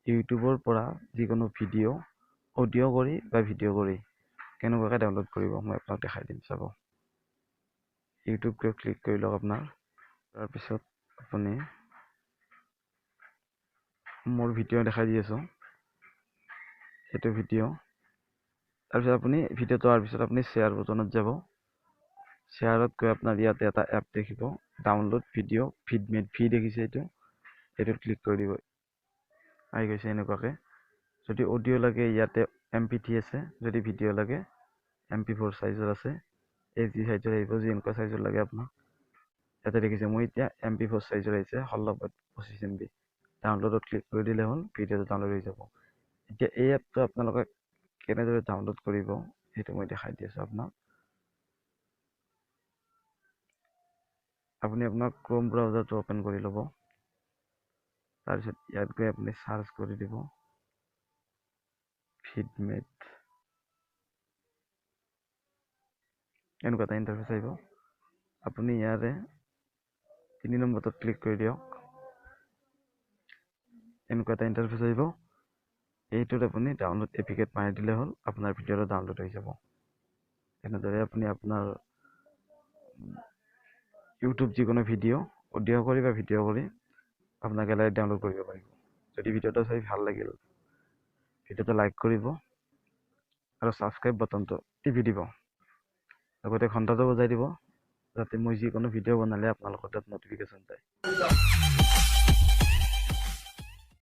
ইউটিউবৰ পৰা যিকোনো ভিডিঅ' অডিঅ' কৰি বা ভিডিঅ' কৰি কেনেকুৱাকৈ ডাউনলোড কৰিব মই আপোনাক দেখাই দিম। চাব, ইউটিউবকৈ ক্লিক কৰি লওক আপোনাৰ। তাৰপিছত আপুনি মোৰ ভিডিঅ' দেখাই দি আছোঁ, সেইটো ভিডিঅ'। তাৰপিছত আপুনি ভিডিঅ'টো অহাৰ পিছত আপুনি শ্বেয়াৰ বুটনত যাব। শ্বেয়াৰত গৈ আপোনাৰ ইয়াতে এটা এপ দেখিব, ডাউনলোড ভিডিঅ' ফি দেখিছে, এইটোত ক্লিক কৰি দিব। আহি গৈছে এনেকুৱাকৈ। যদি অডিঅ' লাগে ইয়াতে MP3 আছে, যদি ভিডিঅ' লাগে MP4 চাইজৰ আছে। HD চাইজৰ আহিব, যি এনেকুৱা চাইজৰ লাগে আপোনাক। ইয়াতে দেখিছে মই এতিয়া MP4 চাইজৰ আহিছে 16/25 MB। ডাউনলোডত ক্লিক কৰি দিলে হ'ল, ভিডিঅ'টো ডাউনলোড হৈ যাব। এতিয়া এই এপটো আপোনালোকে কেনেদৰে ডাউনলোড কৰিব সেইটো মই দেখাই দি আছোঁ আপোনাক। আপুনি আপোনাৰ ক্ৰোম ব্ৰাউজাৰটো অপেন কৰি ল'ব। তাৰপিছত ইয়াত গৈ আপুনি চাৰ্চ কৰি দিব ফিডমেট। এনেকুৱা এটা ইণ্টাৰফেচ আহিব। আপুনি ইয়াৰে 3 নম্বৰটোত ক্লিক কৰি দিয়ক। এনেকুৱা এটা ইণ্টাৰফেচ আহিব। এইটোত আপুনি ডাউনলোড এপিকেট মাৰি দিলে হ'ল, আপোনাৰ ভিডিঅ'টো ডাউনলোড হৈ যাব। এনেদৰে আপুনি আপোনাৰ ইউটিউব যিকোনো ভিডিঅ' অডিঅ' কৰি বা ভিডিঅ' কৰি আপোনাৰ গেলাৰীত ডাউনলোড কৰিব পাৰিব। যদি ভিডিঅ'টো চাই ভাল লাগিল, ভিডিঅ'টো লাইক কৰিব আৰু ছাবস্ক্ৰাইব বাটনটো টিপি দিব। লগতে ঘণ্টাটো বজাই দিব, যাতে মই যিকোনো ভিডিঅ' বনালে আপোনালোকৰ তাত নটিফিকেশ্যন যায়।